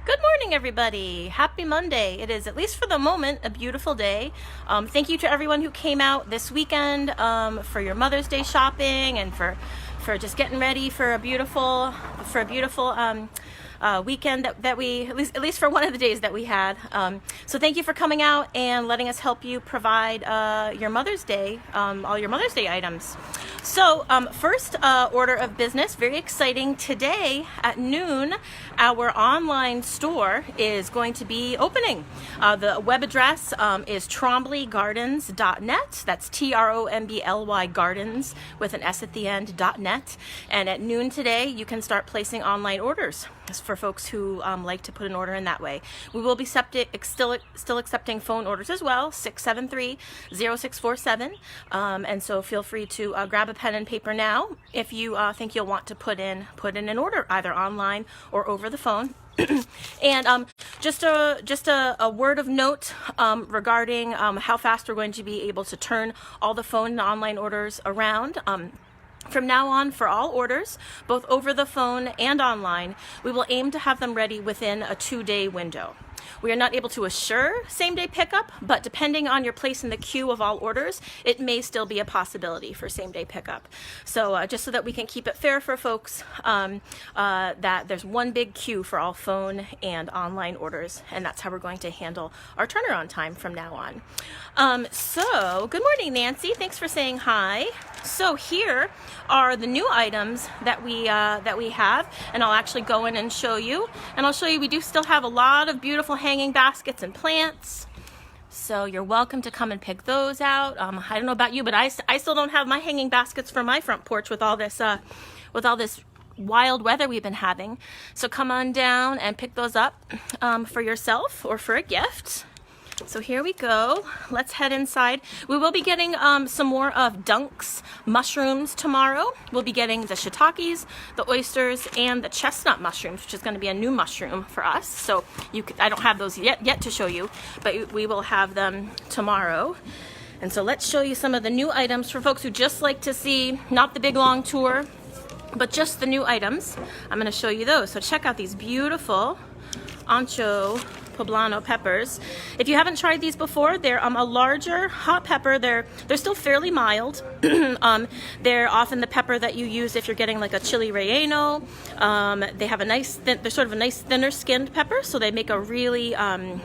Good morning, everybody. Happy Monday. It is, at least for the moment, a beautiful day. Thank you to everyone who came out this weekend for your Mother's Day shopping and for just getting ready for a beautiful weekend that we at least for one of the days that we had. So thank you for coming out and letting us help you provide your Mother's Day, all your Mother's Day items. So first order of business, very exciting. Today at noon, our online store is going to be opening. The web address is trombleygardens.net. That's TROMBLY gardens with an S at the end, .net. And at noon today, you can start placing online orders for folks who like to put an order in that way. We will be still accepting phone orders as well, 673-0647. And so feel free to grab a pen and paper now if you think you'll want to put in an order either online or over the phone. And just a word of note regarding how fast we're going to be able to turn all the phone and online orders around. From now on, for all orders, both over the phone and online, we will aim to have them ready within a 2-day window. We are not able to assure same-day pickup, but depending on your place in the queue of all orders, it may still be a possibility for same-day pickup. So just so that we can keep it fair for folks, that there's one big queue for all phone and online orders, and that's how we're going to handle our turnaround time from now on. So good morning, Nancy. Thanks for saying hi. So here are the new items that we have, and I'll actually go in and show you. And I'll show you we do still have a lot of beautiful hanging baskets and plants. So you're welcome to come and pick those out. I don't know about you, but I still don't have my hanging baskets for my front porch with all this wild weather we've been having. So come on down and pick those up for yourself or for a gift. So here we go. Let's head inside. We will be getting some more of Dunk's mushrooms tomorrow. We'll be getting the shiitakes, the oysters, and the chestnut mushrooms, which is going to be a new mushroom for us. So I don't have those yet to show you, but we will have them tomorrow. And so let's show you some of the new items for folks who just like to see, not the big long tour, but just the new items. I'm going to show you those. So check out these beautiful ancho poblano peppers. If you haven't tried these before, they're a larger hot pepper. They're still fairly mild. They're often the pepper that you use if you're getting like a chili relleno. They have they're sort of a nice thinner skinned pepper, so they make a really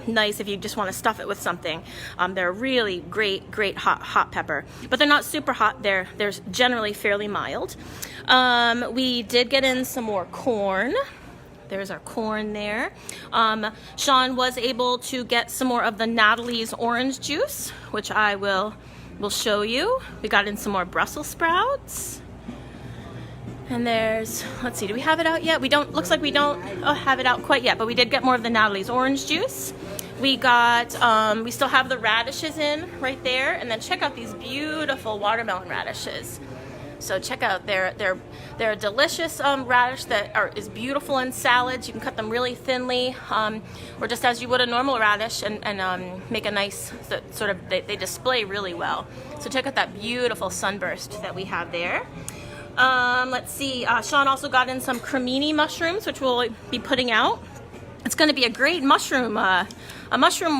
nice if you just want to stuff it with something. They're a really great hot pepper, but they're not super hot. They're generally fairly mild. We did get in some more corn. There's our corn there. Sean was able to get some more of the Natalie's orange juice, which I will show you. We got in some more Brussels sprouts. And there's, let's see, do we have it out yet? Looks like we don't have it out quite yet, but we did get more of the Natalie's orange juice. We got, we still have the radishes in right there. And then check out these beautiful watermelon radishes. So check out, they're a delicious radish that is beautiful in salads. You can cut them really thinly, or just as you would a normal radish, and make a nice sort of. They display really well. So check out that beautiful sunburst that we have there. Let's see. Sean also got in some cremini mushrooms, which we'll be putting out. It's going to be a great mushroom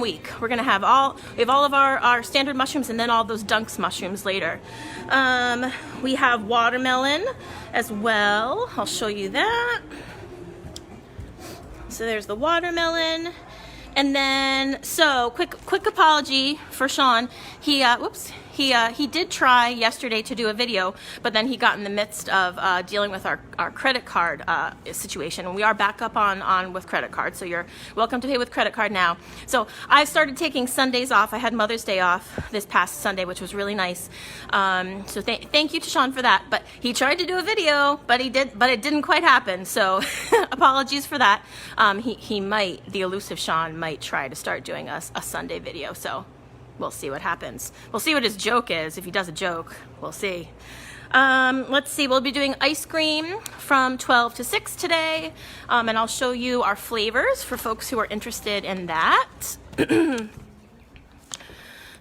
week. We're going to have all of our standard mushrooms and then all those Dunk's mushrooms later. We have watermelon as well. I'll show you that. So there's the watermelon. And then, so quick apology for Sean. He did try yesterday to do a video, but then he got in the midst of dealing with our credit card situation. And we are back up on with credit card, so you're welcome to pay with credit card now. So I've started taking Sundays off. I had Mother's Day off this past Sunday, which was really nice. So thank you to Sean for that. But he tried to do a video, but it didn't quite happen. So apologies for that. The elusive Sean might try to start doing a Sunday video. So we'll see what happens. We'll see what his joke is. If he does a joke, we'll see. Let's see, we'll be doing ice cream from 12 to 6 today. And I'll show you our flavors for folks who are interested in that.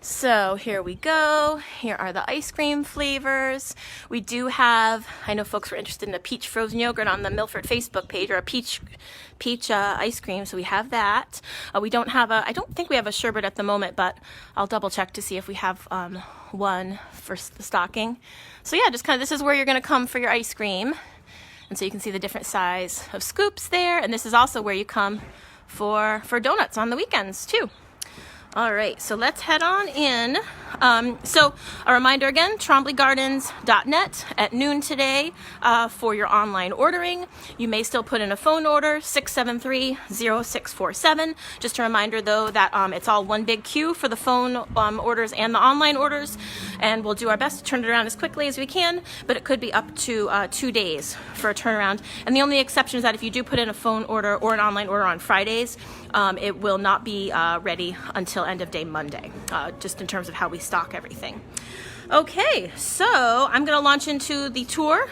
So here we go. Here are the ice cream flavors. We do have, I know folks were interested in a peach frozen yogurt on the Milford Facebook page, or a peach ice cream, so we have that. We don't have I don't think we have a sherbet at the moment, but I'll double check to see if we have one for the stocking. So yeah, just kind of, this is where you're gonna come for your ice cream. And so you can see the different size of scoops there, and this is also where you come for donuts on the weekends too. All right, so let's head on in. So a reminder again, TrombleyGardens.net at noon today for your online ordering. You may still put in a phone order, 673-0647. Just a reminder though that it's all one big queue for the phone orders and the online orders, and we'll do our best to turn it around as quickly as we can, but it could be up to 2 days for a turnaround. And the only exception is that if you do put in a phone order or an online order on Fridays, it will not be ready until end of day Monday, just in terms of how we stock everything. Okay, so I'm going to launch into the tour.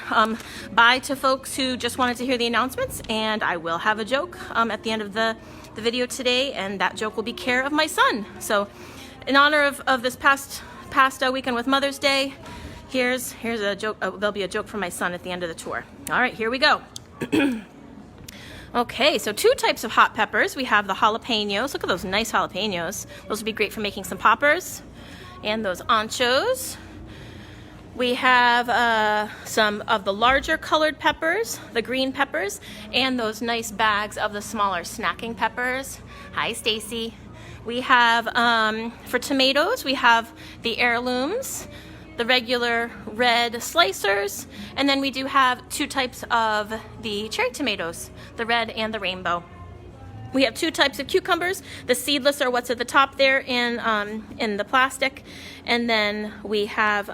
Bye to folks who just wanted to hear the announcements, and I will have a joke at the end of the video today, and that joke will be care of my son. So in honor of this past weekend with Mother's Day, here's a joke. There'll be a joke from my son at the end of the tour. All right, here we go. Okay, so 2 types of hot peppers. We have the jalapenos. Look at those nice jalapenos. Those would be great for making some poppers. And those anchos. We have some of the larger colored peppers, the green peppers, and those nice bags of the smaller snacking peppers. Hi, Stacy. We have, for tomatoes, we have the heirlooms, the regular red slicers, and then we do have 2 types of the cherry tomatoes, the red and the rainbow. We have 2 types of cucumbers. The seedless are what's at the top there in the plastic, and then we have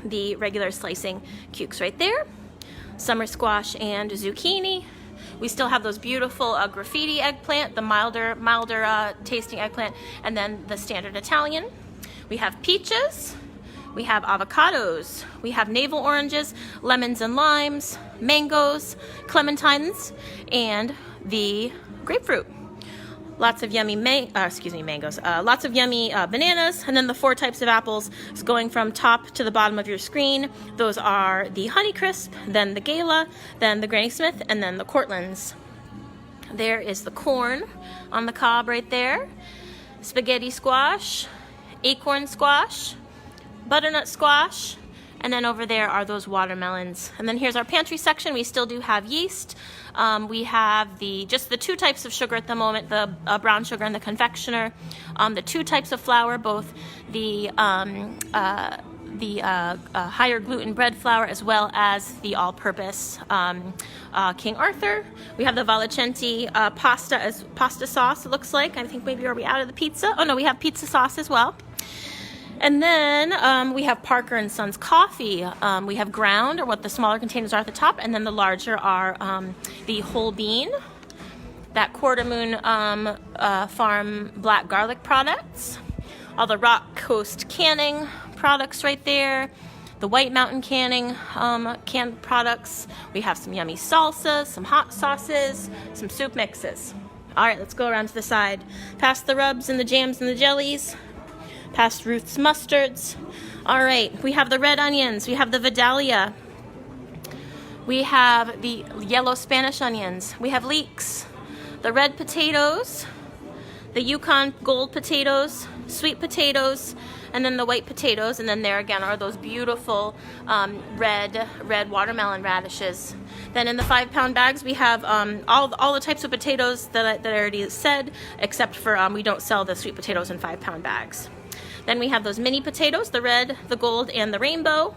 the regular slicing cukes right there. Summer squash and zucchini. We still have those beautiful graffiti eggplant, the milder tasting eggplant, and then the standard Italian. We have peaches. We have avocados, we have navel oranges, lemons and limes, mangoes, clementines, and the grapefruit. Lots of yummy mangoes. Lots of yummy bananas, and then the 4 types of apples going from top to the bottom of your screen. Those are the Honeycrisp, then the Gala, then the Granny Smith, and then the Cortlands. There is the corn on the cob right there. Spaghetti squash, acorn squash, butternut squash, and then over there are those watermelons. And then here's our pantry section. We still do have yeast. We have just the 2 types of sugar at the moment, the brown sugar and the confectioner. The 2 types of flour, both the higher gluten bread flour as well as the all-purpose King Arthur. We have the Vallicenti pasta sauce, it looks like. I think maybe are we out of the pizza? Oh no, we have pizza sauce as well. And then we have Parker & Sons coffee. We have ground, or what the smaller containers are at the top, and then the larger are the whole bean. That Quarter Moon Farm black garlic products. All the Rock Coast canning products right there. The White Mountain canning canned products. We have some yummy salsas, some hot sauces, some soup mixes. All right, let's go around to the side. Past the rubs and the jams and the jellies. Past Ruth's mustards. All right, we have the red onions. We have the Vidalia. We have the yellow Spanish onions. We have leeks. The red potatoes. The Yukon Gold potatoes. Sweet potatoes. And then the white potatoes. And then there again are those beautiful red watermelon radishes. Then in the 5-pound bags we have all the types of potatoes that I already said, except for we don't sell the sweet potatoes in 5-pound bags. Then we have those mini potatoes, the red, the gold, and the rainbow.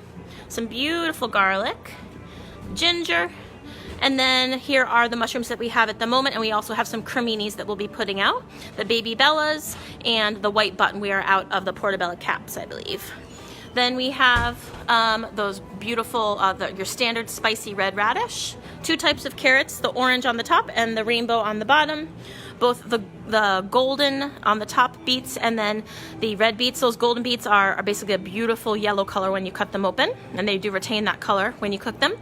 Some beautiful garlic, ginger, and then here are the mushrooms that we have at the moment, and we also have some creminis that we'll be putting out. The baby bellas and the white button. We are out of the portobello caps, I believe. Then we have those beautiful, your standard spicy red radish. 2 types of carrots, the orange on the top and the rainbow on the bottom. Both the golden on the top beets and then the red beets. Those golden beets are basically a beautiful yellow color when you cut them open, and they do retain that color when you cook them.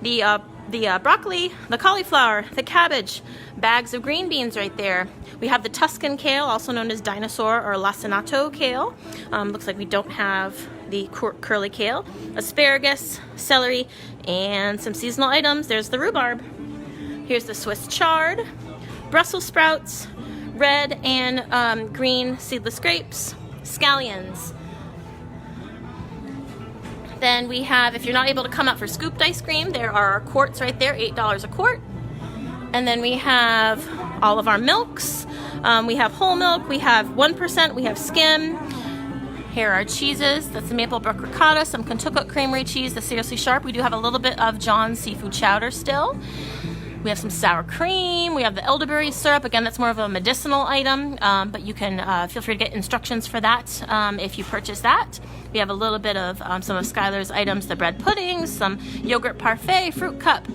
the broccoli, the cauliflower, the cabbage, bags of green beans right there. We have the Tuscan kale, also known as dinosaur or lacinato kale. Looks like we don't have the curly kale. Asparagus, celery, and some seasonal items. There's the rhubarb. Here's the Swiss chard, Brussels sprouts, red and green seedless grapes, scallions. Then we have, if you're not able to come out for scooped ice cream, there are our quarts right there, $8 a quart. And then we have all of our milks. We have whole milk, we have 1%, we have skim. Here are our cheeses. That's the Maplebrook ricotta, some Kentucky creamery cheese, the Seriously Sharp. We do have a little bit of John's seafood chowder still. We have some sour cream. We have the elderberry syrup. Again, that's more of a medicinal item, but you can feel free to get instructions for that if you purchase that. We have a little bit of some of Skylar's items, the bread puddings, some yogurt parfait, fruit cup.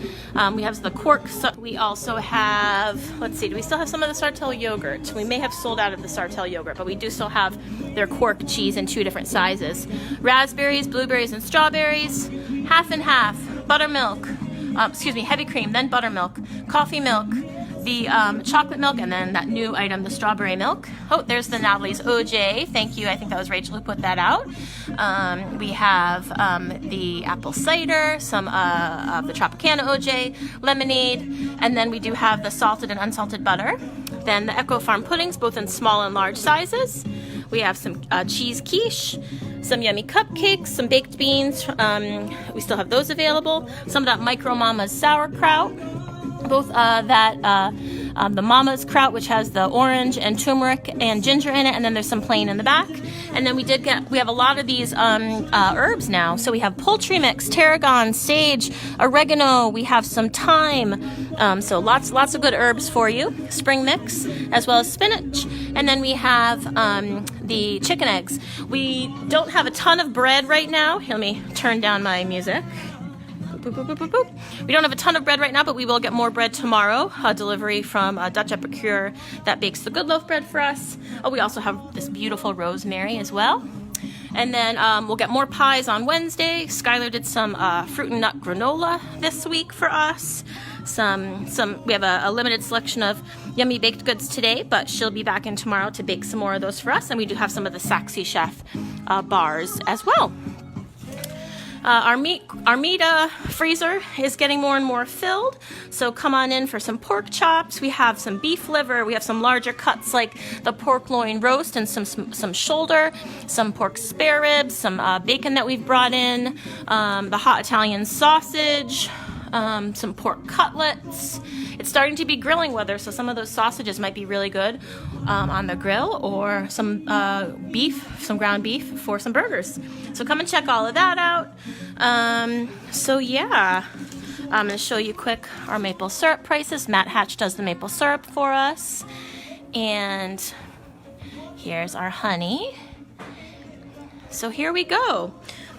We have the quark. So we also have, let's see, do we still have some of the Sartell yogurt? We may have sold out of the Sartell yogurt, but we do still have their quark cheese in 2 different sizes. Raspberries, blueberries, and strawberries, half and half, buttermilk. Heavy cream, then buttermilk, coffee milk, the chocolate milk, and then that new item, the strawberry milk. Oh, there's the Natalie's OJ. Thank you. I think that was Rachel who put that out. We have the apple cider, some of the Tropicana OJ, lemonade, and then we do have the salted and unsalted butter. Then the Echo Farm puddings, both in small and large sizes. We have some cheese quiche, some yummy cupcakes, some baked beans. We still have those available. Some of that Micro Mama's sauerkraut. Both the Mama's kraut, which has the orange and turmeric and ginger in it, and then there's some plain in the back. And then we have a lot of these herbs now. So we have poultry mix, tarragon, sage, oregano. We have some thyme. So lots of good herbs for you. Spring mix, as well as spinach. And then we have the chicken eggs. We don't have a ton of bread right now. Here, let me turn down my music. Boop, boop, boop, boop, boop. We don't have a ton of bread right now, but we will get more bread tomorrow. A delivery from Dutch Epicure that bakes the good loaf bread for us. Oh, we also have this beautiful rosemary as well. And then we'll get more pies on Wednesday. Skylar did some fruit and nut granola this week for us. We have a limited selection of yummy baked goods today, but she'll be back in tomorrow to bake some more of those for us. And we do have some of the Saxy Chef bars as well. Our meat freezer is getting more and more filled, so come on in for some pork chops. We have some beef liver. We have some larger cuts like the pork loin roast and some shoulder, some pork spare ribs, some bacon that we've brought in, the hot Italian sausage, some pork cutlets. It's starting to be grilling weather, so some of those sausages might be really good on the grill, or some ground beef for some burgers. So come and check all of that out. So yeah, I'm going to show you quick our maple syrup prices. Matt Hatch does the maple syrup for us. And here's our honey. So here we go.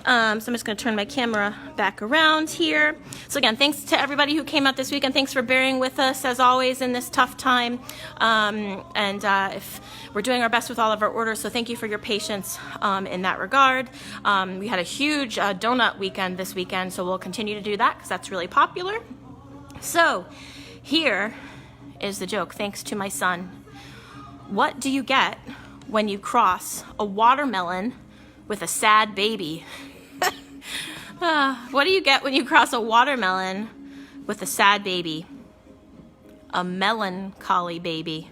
So I'm just going to turn my camera back around here. So again, thanks to everybody who came out this week, and thanks for bearing with us as always in this tough time. If we're doing our best with all of our orders, so thank you for your patience in that regard. We had a huge donut weekend this weekend, so we'll continue to do that because that's really popular. So here is the joke, thanks to my son. What do you get when you cross a watermelon with a sad baby? What do you get when you cross a watermelon with a sad baby? A melancholy baby.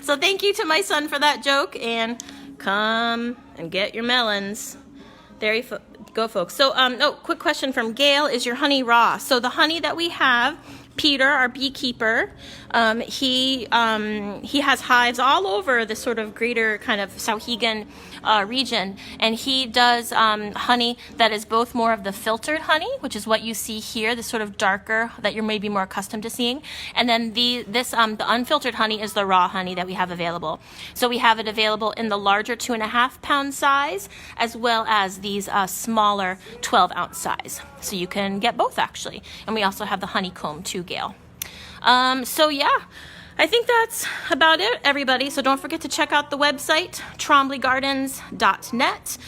So thank you to my son for that joke, and come and get your melons. There you go, folks. So, quick question from Gail. Is your honey raw? So the honey that we have, Peter, our beekeeper, he has hives all over the sort of greater kind of Souhegan region, and he does honey that is both more of the filtered honey, which is what you see here, the sort of darker that you're maybe more accustomed to seeing, and then the unfiltered honey is the raw honey that we have available. So we have it available in the larger 2.5 pound size, as well as these smaller 12-ounce size. So you can get both actually, and we also have the honeycomb too, Gail. So yeah, I think that's about it, everybody. So don't forget to check out the website, tromblygardens.net,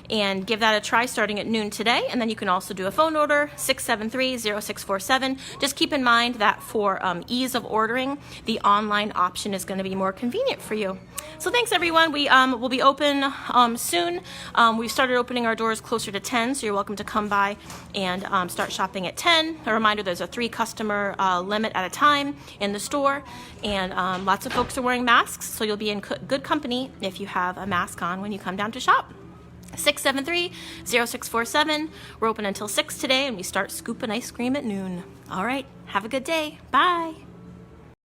and give that a try starting at noon today. And then you can also do a phone order, 673-0647. Just keep in mind that for ease of ordering, the online option is going to be more convenient for you. So thanks, everyone. We will be open soon. We've started opening our doors closer to 10, so you're welcome to come by and start shopping at 10. A reminder, there's a 3 customer limit at a time in the store, and lots of folks are wearing masks, so you'll be in good company if you have a mask on when you come down to shop. 673-0647. We're open until 6 today, and we start scooping ice cream at noon. All right, have a good day. Bye.